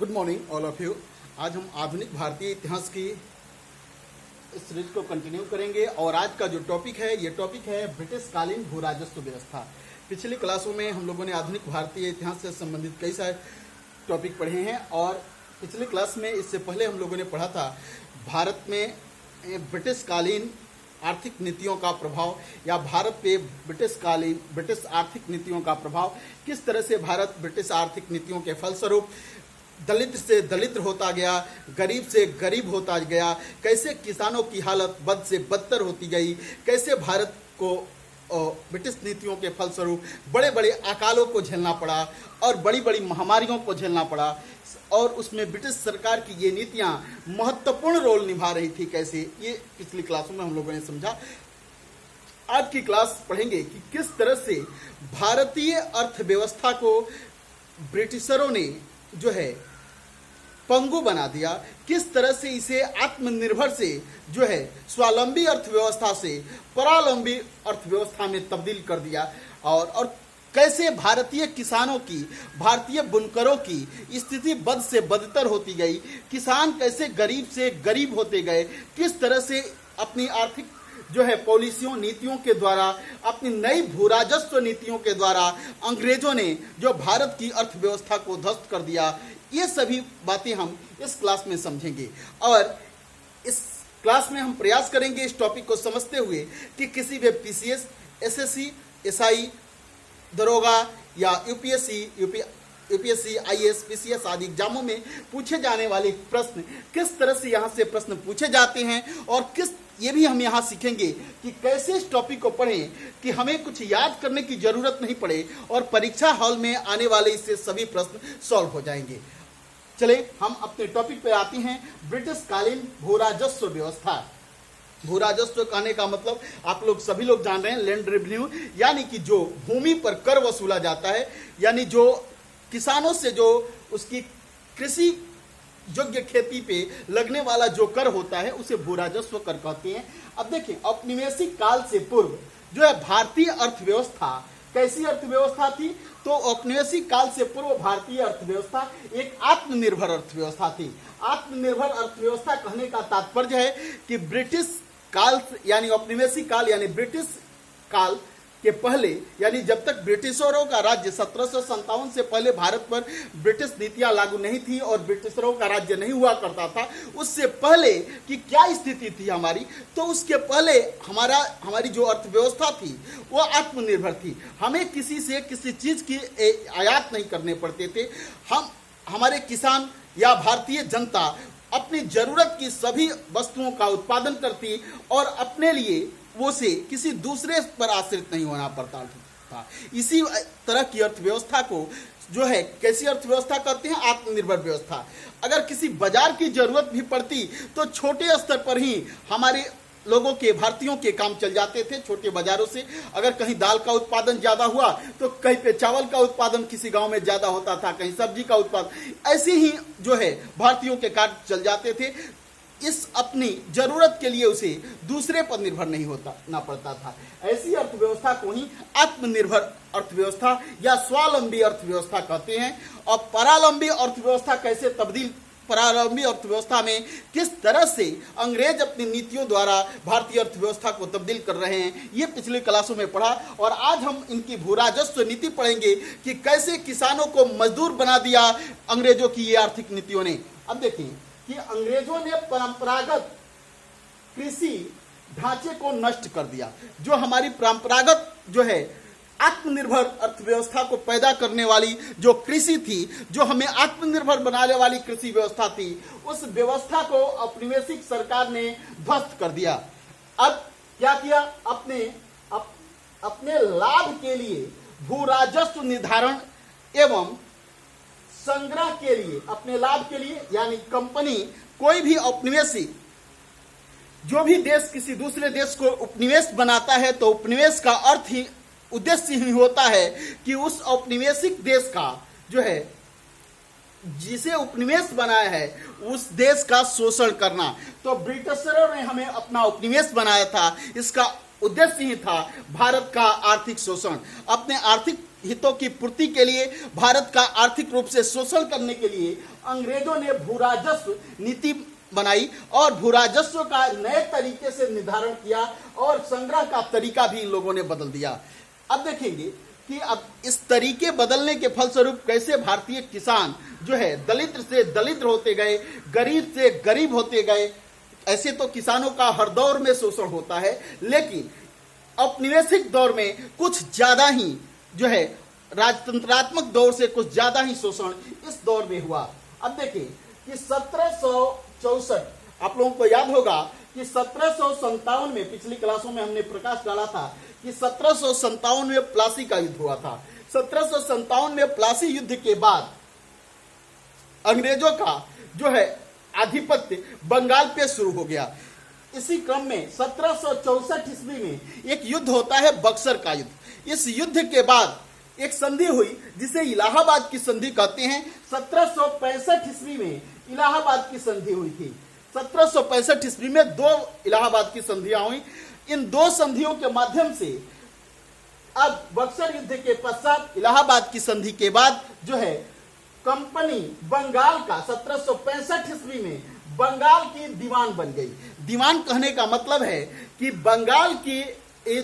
Good morning all of you. आज हम आधुनिक भारतीय इतिहास की इस सीरीज को कंटिन्यू करेंगे और आज का जो टॉपिक है ये टॉपिक है ब्रिटिश कालीन भू राजस्व व्यवस्था। पिछली क्लासों में हम लोगों ने आधुनिक भारतीय इतिहास से संबंधित कई सारे टॉपिक पढ़े हैं और पिछली क्लास में इससे पहले हम लोगों ने पढ़ा था भारत में ब्रिटिश कालीन आर्थिक नीतियों का प्रभाव या भारत पे ब्रिटिश आर्थिक नीतियों का प्रभाव, किस तरह से भारत ब्रिटिश आर्थिक नीतियों के फलस्वरूप दलित से दलित होता गया, गरीब से गरीब होता गया, कैसे किसानों की हालत बद से बदतर होती गई, कैसे भारत को ब्रिटिश नीतियों के फलस्वरूप बड़े बड़े अकालों को झेलना पड़ा और बड़ी बड़ी महामारियों को झेलना पड़ा और उसमें ब्रिटिश सरकार की ये नीतियां महत्वपूर्ण रोल निभा रही थी कैसे, ये पिछली क्लासों में हम लोगों ने समझा। आज की क्लास पढ़ेंगे कि किस तरह से भारतीय अर्थव्यवस्था को ब्रिटिशरों ने जो है पंगु बना दिया, किस तरह से इसे आत्मनिर्भर से जो है स्वावलंबी अर्थव्यवस्था से परावलंबी अर्थव्यवस्था में तब्दील कर दिया और कैसे भारतीय किसानों की, भारतीय बुनकरों की स्थिति बद से बदतर होती गई, किसान कैसे गरीब से गरीब होते गए, किस तरह से अपनी आर्थिक जो है पॉलिसियों नीतियों के द्वारा, अपनी नई भू राजस्व नीतियों के द्वारा अंग्रेजों ने जो भारत की अर्थव्यवस्था को ध्वस्त कर दिया, ये सभी बातें हम इस क्लास में समझेंगे। और इस क्लास में हम प्रयास करेंगे इस टॉपिक को समझते हुए कि किसी भी पीसीएस, एसएससी, एसआई, दरोगा या यूपीएससी, आईएएस, पीसीएस आदि एग्जामों में पूछे जाने वाले प्रश्न किस तरह से यहाँ से प्रश्न पूछे जाते हैं और ये भी हम यहाँ सीखेंगे कि कैसे इस टॉपिक को पढ़ें कि हमें कुछ याद करने की जरूरत नहीं पड़े और परीक्षा हॉल में आने वाले इससे सभी प्रश्न सॉल्व हो जाएंगे। चले हम अपने टॉपिक पे आते हैं। ब्रिटिश कालीन भू राजस्व व्यवस्था। भू राजस्व कहने का मतलब आप लोग सभी लोग जान रहे हैं, लैंड रेवेन्यू, यानी कि जो भूमि पर कर वसूला जाता है, यानी जो किसानों से जो उसकी कृषि योग्य खेती पे लगने वाला जो कर होता है उसे भू राजस्व कर कहते हैं। अब देखें, औपनिवेशिक काल से पूर्व जो है भारतीय अर्थव्यवस्था कैसी अर्थव्यवस्था थी, तो औपनिवेशिक काल से पूर्व भारतीय अर्थव्यवस्था एक आत्मनिर्भर अर्थव्यवस्था थी। आत्मनिर्भर अर्थव्यवस्था कहने का तात्पर्य है कि ब्रिटिश काल यानी औपनिवेशिक काल यानी ब्रिटिश काल के पहले, यानी जब तक ब्रिटिशरों का राज्य 1757 से पहले भारत पर ब्रिटिश नीतियां लागू नहीं थी और ब्रिटिशरों का राज्य नहीं हुआ करता था, उससे पहले कि क्या स्थिति थी हमारी, तो उसके पहले हमारी जो अर्थव्यवस्था थी वो आत्मनिर्भर थी। हमें किसी से किसी चीज की आयात नहीं करने पड़ते थे। हमारे किसान या भारतीय जनता अपनी जरूरत की सभी वस्तुओं का उत्पादन करती और अपने लिए वो से किसी दूसरे पर आश्रित नहीं होना पड़ता था। इसी तरह की अर्थव्यवस्था को जो है कैसी अर्थव्यवस्था कहते हैं, आत्मनिर्भर व्यवस्था। अगर किसी बाजार की जरूरत भी पड़ती तो छोटे स्तर पर ही हमारे लोगों के, भारतीयों के काम चल जाते थे छोटे बाजारों से। अगर कहीं दाल का उत्पादन ज्यादा हुआ तो कहीं पे चावल का उत्पादन किसी गांव में ज्यादा होता था, कहीं सब्जी का उत्पादन, ऐसे ही जो है भारतीयों के कार्य चल जाते थे। इस अपनी जरूरत के लिए उसे दूसरे पर निर्भर नहीं होना पड़ता था। ऐसी अर्थव्यवस्था को ही आत्मनिर्भर अर्थव्यवस्था या स्वावलंबी अर्थव्यवस्था कहते हैं। और परावलंबी अर्थव्यवस्था कैसे परावलंबी अर्थव्यवस्था में किस तरह से अंग्रेज अपनी नीतियों द्वारा भारतीय अर्थव्यवस्था को तब्दील कर रहे हैं, ये पिछले क्लासों में पढ़ा। और आज हम इनकी भू राजस्व नीति पढ़ेंगे कि कैसे किसानों को मजदूर बना दिया अंग्रेजों की ये आर्थिक नीतियों ने। अब देखिए कि अंग्रेजों ने परंपरागत कृषि ढांचे को नष्ट कर दिया। जो हमारी परंपरागत जो है आत्मनिर्भर अर्थव्यवस्था को पैदा करने वाली जो कृषि थी, जो हमें आत्मनिर्भर बनाने वाली कृषि व्यवस्था थी, उस व्यवस्था को औपनिवेशिक सरकार ने ध्वस्त कर दिया। अब क्या किया, अपने लाभ के लिए भू राजस्व निर्धारण एवं संग्रह के लिए, अपने लाभ के लिए, यानी कंपनी कोई भी औपनिवेशिक जो भी देश किसी दूसरे देश को उपनिवेश बनाता है तो उपनिवेश का अर्थ ही, उद्देश्य ही होता है कि उस औपनिवेशिक देश का जो है, जिसे उपनिवेश बनाया है, उस देश का शोषण करना। तो ब्रिटिशरों ने हमें अपना उपनिवेश बनाया था, इसका उद्देश्य ही था भारत का आर्थिक शोषण। अपने आर्थिक हितों की पूर्ति के लिए, भारत का आर्थिक रूप से शोषण करने के लिए अंग्रेजों ने भूराजस्व नीति बनाई और भूराजस्व का नए तरीके से निर्धारण किया और संग्रह का तरीका भी इन लोगों ने बदल दिया। अब देखेंगे कि अब इस तरीके बदलने के फलस्वरूप कैसे भारतीय किसान जो है दलित से दलित होते गए, गरीब से गरीब होते गए। ऐसे तो किसानों का हर दौर में शोषण होता है, लेकिन औपनिवेशिक दौर में कुछ ज्यादा ही जो है राजतंत्रात्मक दौर से कुछ ज्यादा ही शोषण इस दौर में हुआ। अब देखिए कि 1764, आप लोगों को याद होगा कि 1757 में, पिछली क्लासों में हमने प्रकाश डाला था कि 1757 में प्लासी का युद्ध हुआ था। 1757 में प्लासी युद्ध के बाद अंग्रेजों का जो है आधिपत्य बंगाल पे शुरू हो गया। इसी क्रम में 1764 ईस्वी में एक युद्ध होता है, बक्सर का युद्ध। इस युद्ध के बाद एक संधि हुई जिसे इलाहाबाद की संधि कहते हैं। 1765 ईस्वी में इलाहाबाद की संधि हुई थी। 1765 ईस्वी में 2 इलाहाबाद की संधियां हुई। इन 2 संधियों के माध्यम से अब बक्सर युद्ध के पश्चात इलाहाबाद की संधि के बाद जो है कंपनी बंगाल का 1765 ईस्वी में बंगाल की दीवान बन गई। दीवान कहने का मतलब है कि बंगाल की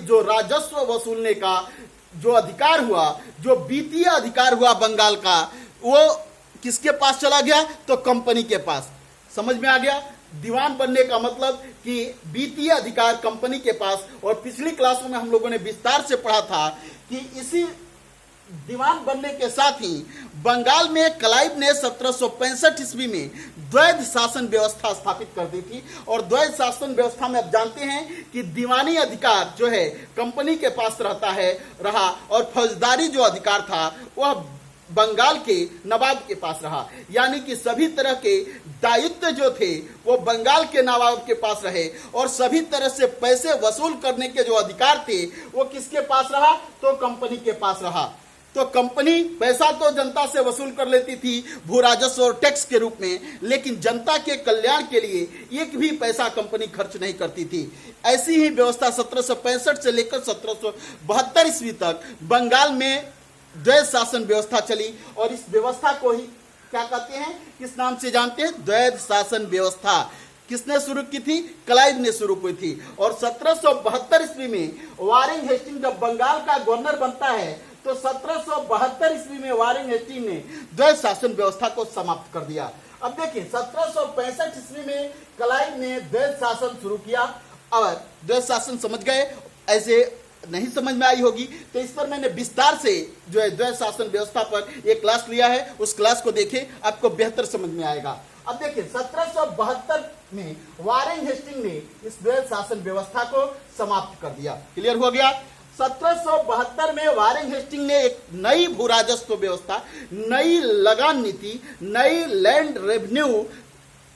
जो राजस्व वसूलने का जो अधिकार हुआ, जो वित्तीय अधिकार हुआ बंगाल का, वो किसके पास चला गया? तो कंपनी के पास। समझ में आ गया? दीवान बनने का मतलब कि वित्तीय अधिकार कंपनी के पास। और पिछली क्लासों में हम लोगों ने विस्तार से पढ़ा था कि इसी दीवान बनने के साथ ही बंगाल में क्लाइव ने 1765 ईस्वी में द्वैध शासन व्यवस्था स्थापित कर दी थी। और द्वैध शासन व्यवस्था में आप जानते हैं कि दीवानी अधिकार जो है कंपनी के पास रहा और फौजदारी जो अधिकार था वह बंगाल के नवाब के पास रहा। यानी कि सभी तरह के दायित्व जो थे वो बंगाल के नवाब के पास रहे और सभी तरह से पैसे वसूल करने के जो अधिकार थे वो किसके पास रहा? तो कंपनी के पास रहा। तो कंपनी पैसा तो जनता से वसूल कर लेती थी भू राजस्व और टैक्स के रूप में, लेकिन जनता के कल्याण के लिए एक भी पैसा कंपनी खर्च नहीं करती थी। ऐसी ही व्यवस्था 1765 से लेकर 1772 ईस्वी तक बंगाल में द्वैध शासन व्यवस्था चली। और इस व्यवस्था को ही क्या कहते हैं, किस नाम से जानते हैं? द्वैध शासन व्यवस्था। किसने शुरू की थी? क्लाइव ने शुरू की थी। और 1772 ईस्वी में वारेन हेस्टिंग जब बंगाल का गवर्नर बनता है तो 1772 ईस्वी में वारेन हेस्टिंग ने द्वैध शासन व्यवस्था को समाप्त कर दिया। अब देखिए 1765 ईस्वी में क्लाइव ने द्वैध शासन शुरू किया। और द्वैध शासन समझ गए? ऐसे नहीं समझ में आई होगी तो इस पर मैंने विस्तार से जो है द्वैध शासन व्यवस्था पर एक क्लास लिया है, उस क्लास को देखें, आपको बेहतर समझ में आएगा। अब देखिए 1772 में वारेन हेस्टिंग ने इस द्वैध शासन व्यवस्था को समाप्त कर दिया। क्लियर हो गया? 1772 में वारेन हेस्टिंग ने एक नई भू राजस्व व्यवस्था, नई लगान नीति, नई लैंड रेवेन्यू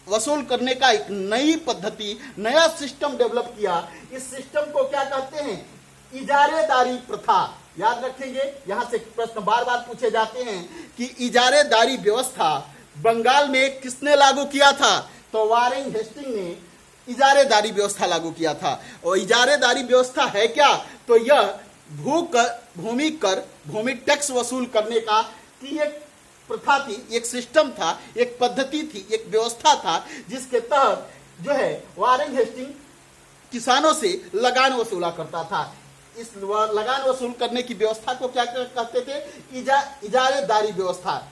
वसूल करने का एक नई पद्धति, नया सिस्टम डेवलप किया। इस सिस्टम को क्या कहते हैं? इजारेदारी प्रथा। याद रखेंगे, यहां से प्रश्न बार बार पूछे जाते हैं कि इजारेदारी व्यवस्था बंगाल में किसने लागू किया था? तो वारेन हेस्टिंग ने इजारेदारी व्यवस्था लागू किया था। और इजारेदारी व्यवस्था है क्या? तो यह भूमि टैक्स वसूल करने का की एक प्रथा थी, एक सिस्टम था, एक पद्धति थी, एक व्यवस्था था, जिसके तहत जो है वारेन हेस्टिंग किसानों से लगान वसूला करता था। इस लगान वसूल करने की व्यवस्था को क्या कहते थे? इजारेदारी व्यवस्था।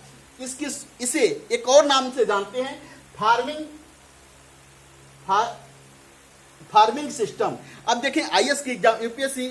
इसे एक और नाम से जानते हैं, फार्मिंग सिस्टम। अब देखें आईएएस की एग्जाम, यूपीएससी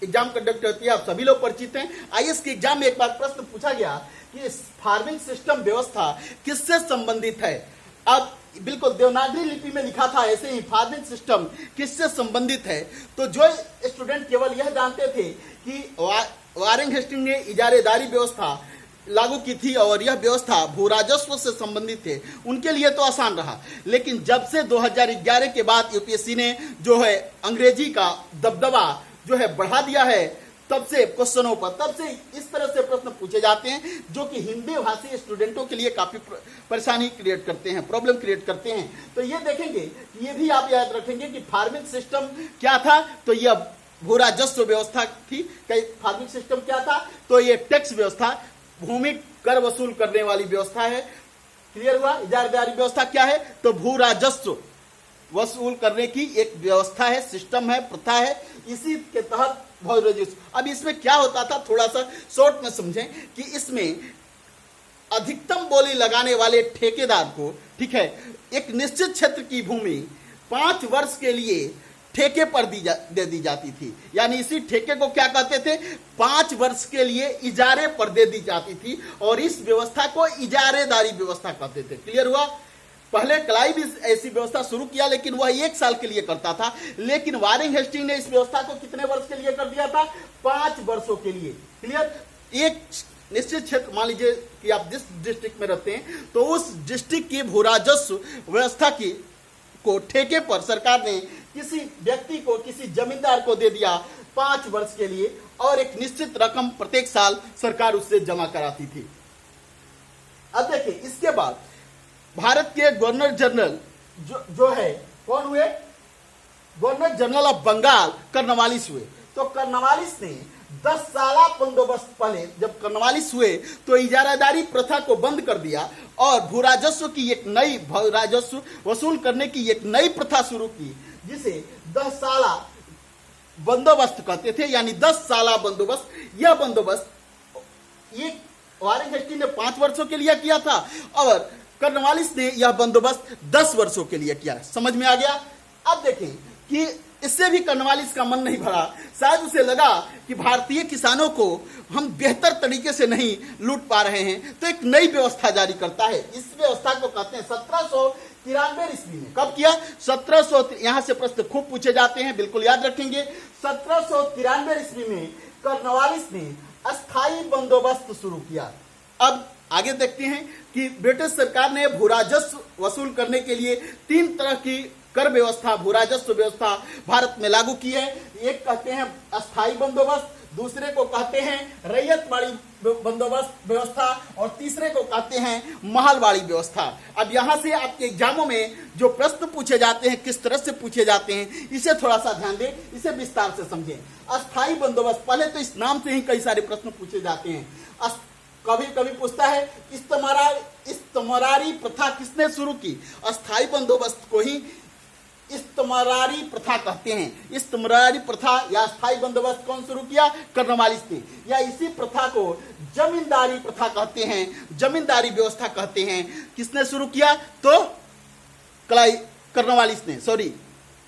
एग्जाम कंडक्ट होती है, आप सभी लोग परिचित हैं। आईएएस के एग्जाम में एक बार प्रश्न पूछा गया कि इस फार्मिंग सिस्टम व्यवस्था किससे संबंधित है? अब बिल्कुल देवनागरी लिपि में लिखा था ऐसे ही, फार्मिंग सिस्टम किससे संबंधित है? तो जो स्टूडेंट केवल यह जानते थे कि वारेन हेस्टिंग ने इजारेदारी व्यवस्था लागू की थी और यह व्यवस्था भू राजस्व से संबंधित थे, उनके लिए तो आसान रहा। लेकिन जब से 2011 के बाद यूपीएससी ने जो है अंग्रेजी का दबदबा जो है बढ़ा दिया है, तब से क्वेश्चनों पर, तब से इस तरह से प्रश्न पूछे जाते हैं जो कि हिंदी भाषी स्टूडेंटों के लिए काफी परेशानी क्रिएट करते हैं, प्रॉब्लम क्रिएट करते हैं। तो ये देखेंगे, ये भी आप याद रखेंगे कि फार्मिंग सिस्टम क्या था? तो यह भू राजस्व व्यवस्था थी। कई फार्मिंग सिस्टम क्या था, तो ये टैक्स व्यवस्था, भूमि कर वसूल करने वाली व्यवस्था है। क्लियर हुआ। इजारादारी व्यवस्था क्या है, तो भू राजस्व वसूल करने की एक व्यवस्था है, सिस्टम है, प्रथा है। इसी के तहत भू राजस्व। अब इसमें क्या होता था, थोड़ा सा शॉर्ट में समझें कि इसमें अधिकतम बोली लगाने वाले ठेकेदार को, ठीक है, एक निश्चित क्षेत्र की भूमि 5 वर्ष के लिए ठेके पर दे दी जाती थी। यानी इसी ठेके को क्या कहते थे, 5 वर्ष के लिए इजारे पर दे दी जाती थी, और इस व्यवस्था को इजारेदारी व्यवस्था कहते थे। क्लियर हुआ। पहले क्लाइव ऐसी व्यवस्था शुरू किया, लेकिन वह 1 साल के लिए करता था, लेकिन वारेन हेस्टिंग ने इस व्यवस्था को कितने वर्ष के लिए कर दिया था, 5 वर्षों के लिए। क्लियर। एक निश्चित क्षेत्र, मान लीजिए कि आप जिस डिस्ट्रिक्ट में रहते हैं, तो उस डिस्ट्रिक्ट की भू राजस्व व्यवस्था की को ठेके पर सरकार ने किसी व्यक्ति को, किसी जमींदार को दे दिया 5 वर्ष के लिए, और एक निश्चित रकम प्रत्येक साल सरकार उससे जमा कराती थी। अब देखिए, इसके बाद भारत के गवर्नर जनरल जो है कौन हुए, governor general of Bengal Cornwallis हुए। तो कर्नवालिस ने 10 साला बंदोबस्त, पहले जब कर्नवालिस हुए तो इजारादारी प्रथा को बंद कर दिया और भू राजस्व की एक नई, भू राजस्व वसूल करने की एक नई प्रथा शुरू की, जिसे 10 साला बंदोबस्त कहते थे। यानी 10 साला बंदोबस्त। यह बंदोबस्त ये वारेन हेस्टिंग ने 5 वर्षों के लिए किया था, और कर्नवालिस ने यह बंदोबस्त 10 वर्षों के लिए किया। समझ में आ गया। अब देखें कि इससे भी कर्नवालिस का मन नहीं भरा। शायद उसे लगा कि भारतीय किसानों को हम बेहतर तरीके से नहीं लूट पा रहे हैं, तो एक नई व्यवस्था जारी करता है। इस व्यवस्था को कहते हैं 1793 ईस्वी में। कब किया, 1700। यहां से प्रश्न खूब पूछे जाते हैं, बिल्कुल याद रखेंगे। 1793 ईस्वी में कर्नवालिस ने अस्थायी बंदोबस्त शुरू किया। अब आगे देखते हैं कि ब्रिटिश सरकार ने भू राजस्व वसूल करने के लिए 3 तरह की कर व्यवस्था, भू राजस्व व्यवस्था भारत में लागू की है। एक कहते हैं अस्थायी बंदोबस्त, दूसरे को कहते हैं रैयतवाड़ी बंदोबस्त व्यवस्था, और तीसरे को कहते हैं महलवाड़ी व्यवस्था। अब यहां से आपके एग्जामों में जो प्रश्न पूछे जाते हैं, किस तरह से पूछे जाते हैं, इसे थोड़ा सा ध्यान दें, इसे विस्तार से समझें। अस्थायी बंदोबस्त, पहले तो इस नाम से ही कई सारे प्रश्न पूछे जाते हैं। कभी कभी पूछता है इस्तमरारी प्रथा किसने शुरू की। अस्थायी बंदोबस्त को ही इस्तमरारी प्रथा कहते हैं। इस्तमरारी प्रथा या अस्थायी बंदोबस्त कौन शुरू किया, कर्नवालिस ने। या इसी प्रथा को जमींदारी प्रथा कहते हैं, जमींदारी व्यवस्था कहते हैं। किसने शुरू किया, तो कर्नवालिस ने, सॉरी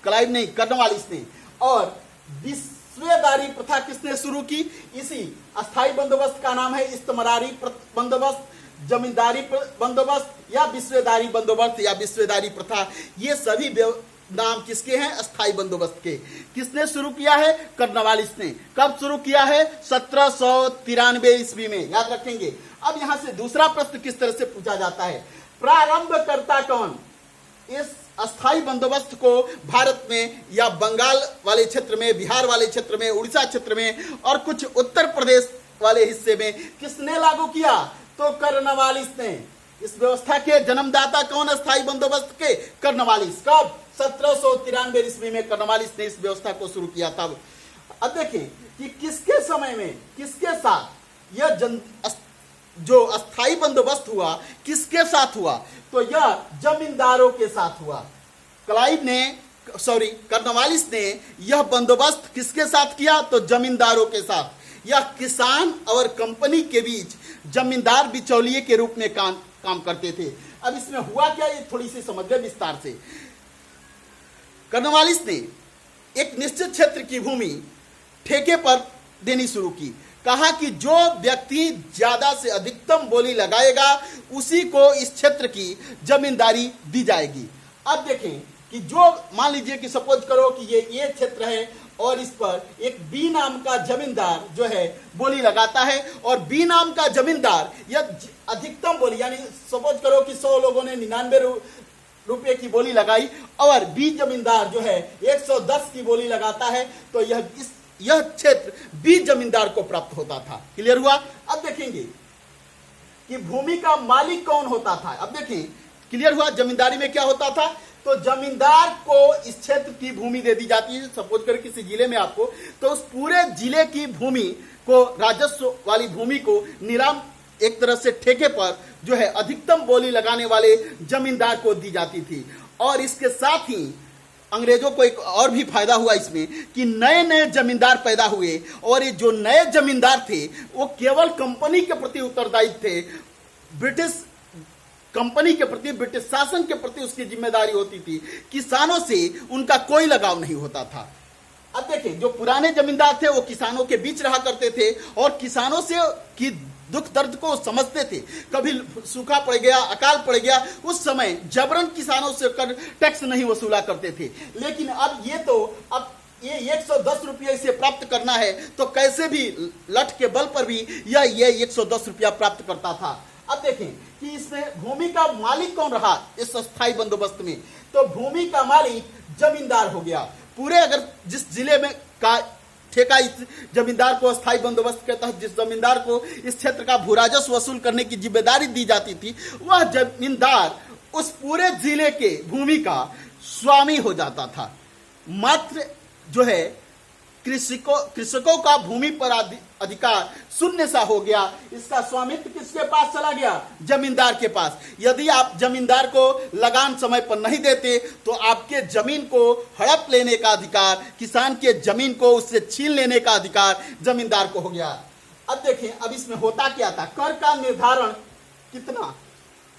क्लाइव नहीं, कर्नवालिस ने। और विस्वेदारी प्रथा किसने शुरू की, इसी अस्थायी बंदोबस्त का नाम है इस्तमरारी बंदोबस्त, जमींदारी बंदोबस्त या विस्वेदारी बंदोबस्त या विस्वेदारी प्रथा। ये सभी नाम किसके हैं, अस्थायी बंदोबस्त के। किसने शुरू किया है, कर्नवालिस ने। कब शुरू किया है, 1793 ईस्वी में, याद रखेंगे। अब यहां से दूसरा प्रश्न किस तरह से पूछा जाता है, प्रारंभकर्ता कौन। इस अस्थायी बंदोबस्त को भारत में या बंगाल वाले क्षेत्र में, बिहार वाले क्षेत्र में, उड़ीसा क्षेत्र में और कुछ उत्तर प्रदेश वाले हिस्से में किसने लागू किया, तो कर्नवालिस ने। इस व्यवस्था के जन्मदाता कौन, अस्थायी बंदोबस्त के, कर्नवालिस। कब, 1793 ईस्वी में कर्नवालिस ने इस व्यवस्था को शुरू किया था। अब देखें कि किसके समय में, किसके साथ यह जो अस्थायी बंदोबस्त हुआ, किसके साथ हुआ, तो यह जमींदारों के साथ हुआ। कर्नवालिस ने यह बंदोबस्त किसके साथ किया, तो जमींदारों के साथ। यह किसान और कंपनी के बीच जमींदार बिचौलिए के रूप में काम करते थे। अब इसमें हुआ क्या, ये थोड़ी सी समझ गए विस्तार से। कर्नवालिस ने एक निश्चित क्षेत्र की भूमि ठेके पर देनी शुरू की। कहा कि जो व्यक्ति ज्यादा से अधिकतम बोली लगाएगा उसी को इस क्षेत्र की जमींदारी दी जाएगी। अब देखें कि जो, मान लीजिए कि सपोज करो कि ये क्षेत्र है और इस पर एक बी नाम का जमींदार जो है बोली लगाता है, और बी नाम का जमींदार यह अधिकतम बोली, यानी सपोज करो कि 100 लोगों ने 99 रुपए की बोली लगाई और बी जमींदार जो है 110 की बोली लगाता है, तो यह क्षेत्र बी जमींदार को प्राप्त होता था। क्लियर हुआ। अब देखेंगे कि भूमि का मालिक कौन होता था। अब देखें, क्लियर हुआ। जमींदारी में क्या होता था तो जमींदार को इस क्षेत्र की भूमि दे दी जाती है, सपोज कर किसी जिले में आपको, तो उस पूरे जिले की भूमि को, राजस्व वाली भूमि को नीलाम एक तरह से ठेके पर जो है अधिकतम बोली लगाने वाले जमींदार को दी जाती थी। और इसके साथ ही अंग्रेजों को एक और भी फायदा हुआ इसमें कि नए नए जमींदार पैदा हुए, और ये जो नए जमींदार थे वो केवल कंपनी के प्रति उत्तरदायी थे। ब्रिटिश कंपनी के प्रति, ब्रिटिश शासन के प्रति उसकी जिम्मेदारी होती थी। किसानों से उनका कोई लगाव नहीं होता था। अब देखिए, जो पुराने जमींदार थे वो किसानों के बीच रहा करते थे और किसानों से की दुख दर्द को समझते थे। कभी सूखा पड़ गया, अकाल पड़ गया, उस समय जबरन किसानों से कर टैक्स नहीं वसूला करते थे। लेकिन अब ये 110 रुपये इसे प्राप्त करना है तो कैसे भी लठ के बल पर भी ये 110 रुपया प्राप्त करता था। अब देखें कि इसमें भूमि का मालिक कौन रहा इस अस्थायी बंदोबस्त में, तो भूमि का मालिक जमींदार हो गया। पूरे अगर जिस जिले में का ठेका इस जमींदार को, अस्थायी बंदोबस्त के तहत जिस जमींदार को इस क्षेत्र का भू राजस्व वसूल करने की जिम्मेदारी दी जाती थी, वह जमींदार उस पूरे जिले के भूमि का स्वामी हो जाता था। मात्र जो है कृषकों का भूमि पर अधिकार शून्य सा हो गया। इसका स्वामित्व किसके पास चला गया? जमींदार के पास। यदि आप जमींदार को लगान समय पर नहीं देते तो आपके जमीन को हड़प लेने का अधिकार, किसान के जमीन को उससे छीन लेने का अधिकार जमींदार को हो गया। अब देखें, अब इसमें होता क्या था? कर का निर्धारण कितना,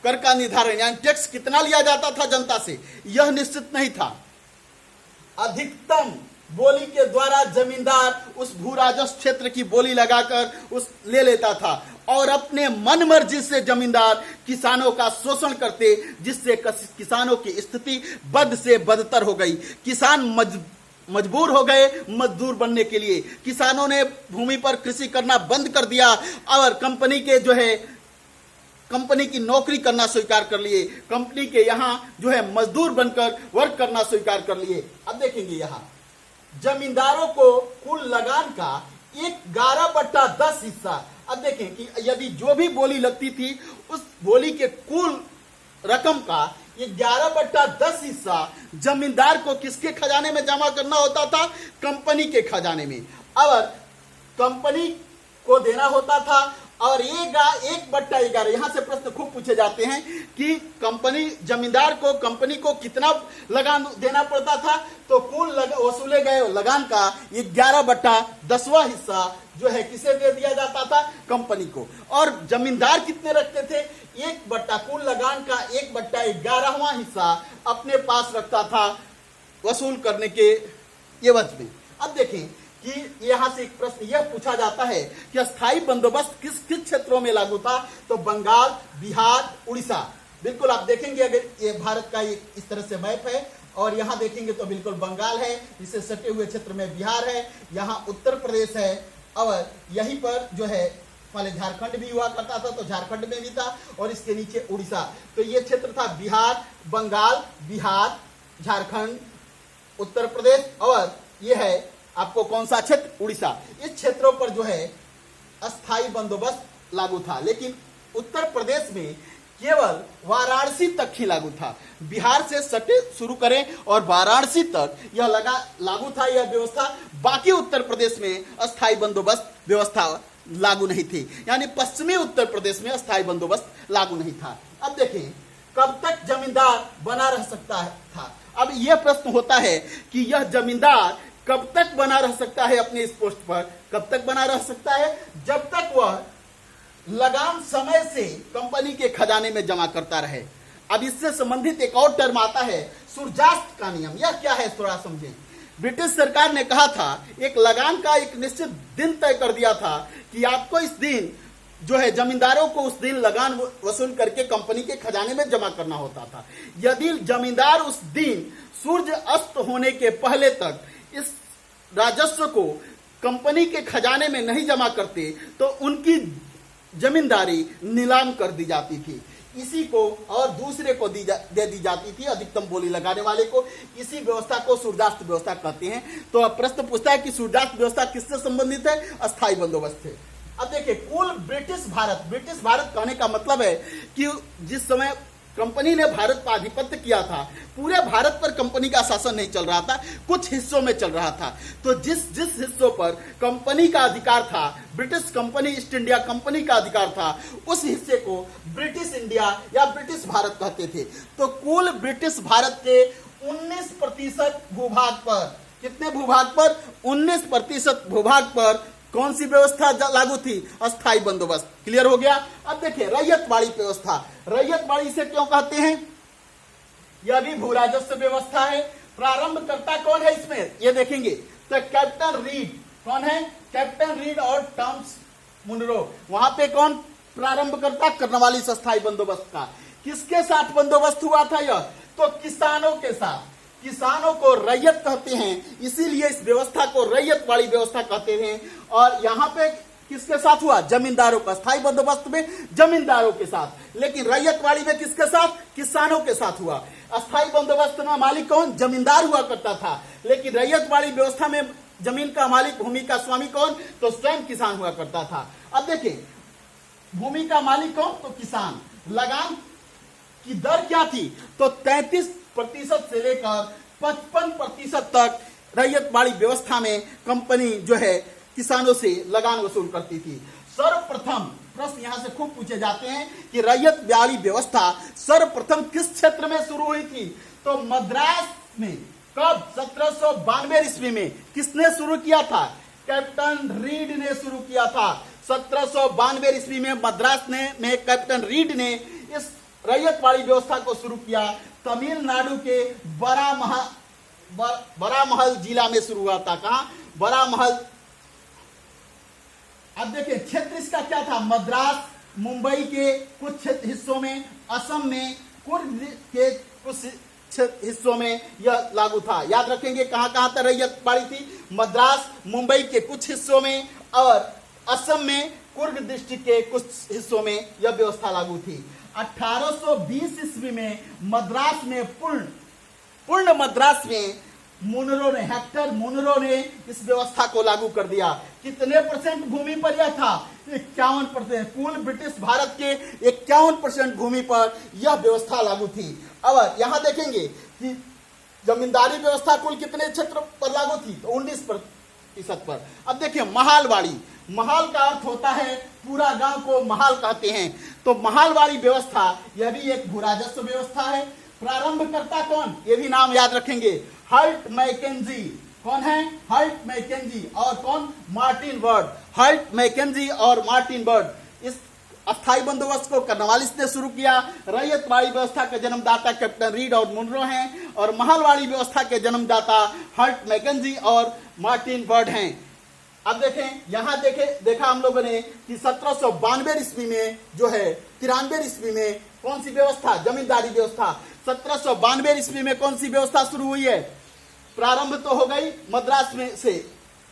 कर का निर्धारण यानी टैक्स कितना लिया जाता था जनता से, यह निश्चित नहीं था। अधिकतम बोली के द्वारा जमींदार उस भू राजस्व क्षेत्र की बोली लगाकर उस ले लेता था और अपने मन मर्जी से जमींदार किसानों का शोषण करते, जिससे किसानों की स्थिति बद से बदतर हो गई। किसान मजबूर हो गए मजदूर बनने के लिए। किसानों ने भूमि पर कृषि करना बंद कर दिया और कंपनी के जो है कंपनी की नौकरी करना स्वीकार कर लिए। कंपनी के यहाँ जो है मजदूर बनकर वर्क करना स्वीकार कर लिए। अब देखेंगे यहाँ जमींदारों को कुल लगान का 11/10 हिस्सा। अब देखें कि यदि जो भी बोली लगती थी उस बोली के कुल रकम का 11/10 हिस्सा जमींदार को किसके खजाने में जमा करना होता था? कंपनी के खजाने में। और कंपनी को देना होता था और 1/11। यहां से प्रश्न खूब पूछे जाते हैं कि जमींदार को कंपनी को कितना लगान देना पड़ता था, तो कुल वसूले गए लगान का 11/10वां हिस्सा जो है किसे दे दिया जाता था? कंपनी को। और जमींदार कितने रखते थे? कुल लगान का 1/11वां हिस्सा अपने पास रखता था वसूल करने के एवज में। अब देखें कि यहां से एक प्रश्न यह पूछा जाता है कि अस्थायी बंदोबस्त किस किस क्षेत्रों में लागू था? तो बंगाल, बिहार, उड़ीसा। बिल्कुल आप देखेंगे, अगर ये भारत का इस तरह से मैप है और यहां देखेंगे तो बिल्कुल बंगाल है, इससे सटे हुए क्षेत्र में बिहार है, यहां उत्तर प्रदेश है और यहीं पर जो है पहले झारखंड भी हुआ करता था तो झारखंड में भी था और इसके नीचे उड़ीसा। तो ये क्षेत्र था बिहार, बंगाल, बिहार, झारखंड, उत्तर प्रदेश और ये है आपको कौन सा क्षेत्र? उड़ीसा। इस क्षेत्रों पर जो है अस्थायी बंदोबस्त लागू था। लेकिन उत्तर प्रदेश में केवल वाराणसी तक ही लागू था। बिहार से सटे शुरू करें और वाराणसी तक यह लागू था यह व्यवस्था। बाकी उत्तर प्रदेश में अस्थायी बंदोबस्त व्यवस्था लागू नहीं थी, यानी पश्चिमी उत्तर प्रदेश में अस्थायी बंदोबस्त लागू नहीं था। अब देखें कब तक जमींदार बना रह सकता था। अब यह प्रश्न होता है कि यह जमींदार कब तक बना रह सकता है अपने इस पोस्ट पर? कब तक बना रह सकता है? जब तक वह लगान समय से कंपनी के खजाने में जमा करता रहे। अब इससे संबंधित एक और टर्म आता है सूर्यास्त का नियम। यह क्या है थोड़ा समझें। ब्रिटिश सरकार ने कहा था, एक लगान का एक निश्चित दिन तय कर दिया था कि आपको इस दिन जो है जमींदारों को उस दिन लगान वसूल करके कंपनी के खजाने में जमा करना होता था। यदि जमींदार उस दिन सूर्य अस्त होने के पहले तक इस राजस्व को कंपनी के खजाने में नहीं जमा करते तो उनकी जमींदारी नीलाम कर दी जाती थी। इसी को और दूसरे को दे दी जाती थी, अधिकतम बोली लगाने वाले को। इसी व्यवस्था को सूर्यास्त व्यवस्था कहते हैं। तो अब प्रश्न पूछता है कि सूर्यास्त व्यवस्था किससे संबंधित है? अस्थायी बंदोबस्त से। अब देखिए कुल ब्रिटिश भारत कहने का मतलब है कि जिस समय कंपनी ने भारत पर आधिपत्य किया था, पूरे भारत पर कंपनी का शासन नहीं चल रहा था, कुछ हिस्सों में चल रहा था। तो जिस जिस हिस्सों पर कंपनी का अधिकार था, British company east India company का अधिकार था, उस हिस्से को ब्रिटिश इंडिया या ब्रिटिश भारत कहते थे। तो कुल ब्रिटिश भारत के 19% भूभाग पर, कितने भूभाग पर? 19% भूभाग पर कौन सी व्यवस्था लागू थी? अस्थायी बंदोबस्त। क्लियर हो गया। अब देखिए रैयतवाड़ी व्यवस्था, रैयतवाड़ी से क्यों कहते हैं? यह भी भू राजस्व व्यवस्था है। प्रारंभकर्ता कौन है इसमें, ये देखेंगे तो कैप्टन रीड। कौन है? कैप्टन रीड और टॉमस मुनरो। वहां पे कौन प्रारंभकर्ता? कर्नवालिस अस्थायी बंदोबस्त का। किसके साथ बंदोबस्त हुआ था यह? तो किसानों के साथ। किसानों को रैयत कहते हैं, इसीलिए इस व्यवस्था को रैयतवाड़ी व्यवस्था कहते हैं। और यहाँ पे किसके साथ हुआ? जमींदारों का। स्थायी बंदोबस्त में जमींदारों के साथ, लेकिन रैयतवाड़ी में किसके साथ? किसानों के साथ हुआ। अस्थायी बंदोबस्त में मालिक कौन? जमींदार हुआ करता था, लेकिन रैयतवाड़ी व्यवस्था में जमीन का मालिक, भूमि का स्वामी कौन? तो स्वयं किसान हुआ करता था। अब देखिए भूमि का मालिक कौन? तो किसान। लगान की दर क्या थी? तो 33% से लेकर 55% तक रैयतवाड़ी व्यवस्था में कंपनी जो है किसानों से लगान वसूल करती थी। सर्वप्रथम प्रश्न यहां से खूब पूछे जाते हैं कि रैयतवाड़ी व्यवस्था सर्वप्रथम किस क्षेत्र में शुरू हुई थी? तो मद्रास में। कब? 1792 ईस्वी में। किसने शुरू किया था? कैप्टन रीड ने शुरू किया था। 1792 ईस्वी में मद्रास में कैप्टन रीड ने इस रैयतवाड़ी व्यवस्था को शुरू किया। तमिलनाडु के बरामहल जिला में शुरू हुआ था। कहां? बरामहल। अब देखिए क्षेत्र इसका क्या था? मद्रास, मुंबई के कुछ हिस्सों में, असम में, कुर्ग के कुछ हिस्सों में यह लागू था। याद रखेंगे कहां कहां तक रैयतवाड़ी थी? मद्रास, मुंबई के कुछ हिस्सों में और असम में कुर्ग डिस्ट्रिक्ट के कुछ हिस्सों में यह व्यवस्था लागू थी। 1820 ईस्वी में मद्रास में पूर्ण मद्रास में हेक्टर मुनरो ने इस व्यवस्था को लागू कर दिया। कितने % भूमि पर यह था? 51%। कुल ब्रिटिश भारत के 51% भूमि पर यह व्यवस्था लागू थी। अब यहां देखेंगे कि जमींदारी व्यवस्था कुल कितने क्षेत्र पर लागू थी? तो 19% पर। अब देखिए महालवाड़ी। महाल का अर्थ होता है पूरा गांव को महाल कहते हैं। तो महालवाड़ी व्यवस्था यह भी एक भू राजस्व व्यवस्था है। प्रारंभकर्ता कौन? ये भी नाम याद रखेंगे। Holt Mackenzie. कौन है? Holt Mackenzie. और कौन? Martin Bird. हल्ट मैकेंजी और मार्टिन बर्ड। इस अस्थायी बंदोबस्त को कर्नवालिस ने शुरू किया। रैयतवाड़ी व्यवस्था के जन्मदाता कैप्टन रीड और मुनरो हैं, और महालवाड़ी व्यवस्था के जन्मदाता हल्ट मैकेंजी और मार्टिन बर्ड हैं। अब देखें यहां देखा हम लोगों ने कि 1792 ईस्वी में जो है 93 ईस्वी में कौन सी व्यवस्था? जमींदारी व्यवस्था। 1792 ईस्वी में कौन सी व्यवस्था शुरू हुई है? प्रारंभ तो हो गई मद्रास में से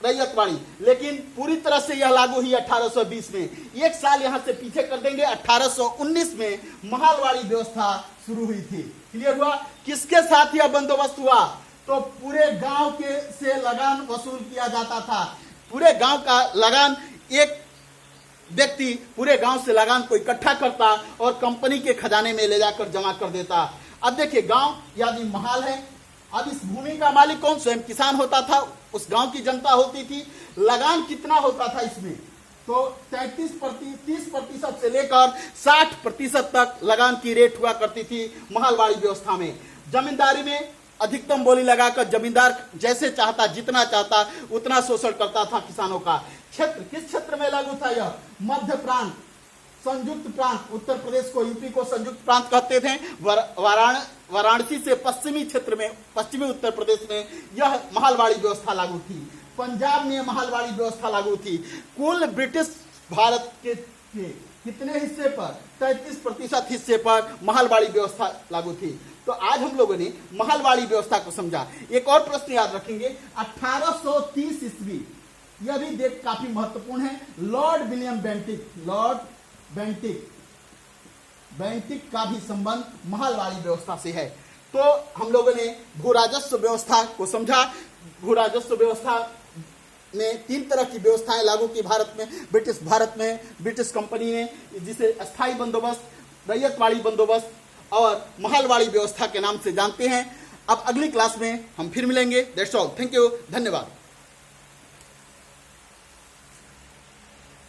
रैयतवाड़ी, लेकिन पूरी तरह से यह लागू हुई 1820 में। एक साल यहां से पीछे कर देंगे, 1819 में महालवाड़ी व्यवस्था शुरू हुई थी। क्लियर हुआ? किसके साथ यह बंदोबस्त हुआ? तो पूरे गांव के से लगान वसूल किया जाता था। पूरे गांव का लगान, एक व्यक्ति पूरे गांव से लगान को इकट्ठा करता और कंपनी के खजाने में ले जाकर जमा कर देता। अब देखिए गांव यानी महाल है। अब इस भूमि का मालिक कौन? स्वयं किसान होता था, उस गांव की जनता होती थी। लगान कितना होता था इसमें? तो 30% से लेकर 60% तक लगान की रेट हुआ करती थी महालवाड़ी व्यवस्था में। जमींदारी में अधिकतम बोली लगाकर जमींदार जैसे चाहता, जितना चाहता उतना शोषण करता था किसानों का। क्षेत्र किस क्षेत्र में लागू था यह? मध्य प्रांत, संयुक्त प्रांत। उत्तर प्रदेश को, यूपी को संयुक्त प्रांत कहते थे। वाराणसी से पश्चिमी क्षेत्र में, पश्चिमी उत्तर प्रदेश में यह महालवाड़ी व्यवस्था लागू थी। पंजाब में महालवाड़ी व्यवस्था लागू थी। कुल ब्रिटिश भारत के कितने हिस्से पर? 33% हिस्से पर महालवाड़ी व्यवस्था लागू थी। तो आज हम लोगों ने महालवाड़ी व्यवस्था को समझा। एक और प्रश्न याद रखेंगे, 1830 ईस्वी, यह भी देख काफी महत्वपूर्ण है। लॉर्ड विलियम बेंटिक का भी संबंध महालवाड़ी व्यवस्था से है। तो हम लोगों ने भू राजस्व व्यवस्था को समझा। भू राजस्व व्यवस्था में 3 तरह की व्यवस्थाएं लागू की भारत में, ब्रिटिश कंपनी ने, जिसे अस्थायी बंदोबस्त, रैयतवाड़ी बंदोबस्त और महलवाड़ी व्यवस्था के नाम से जानते हैं। अब अगली क्लास में हम फिर मिलेंगे। दैट्स ऑल, थैंक यू, धन्यवाद।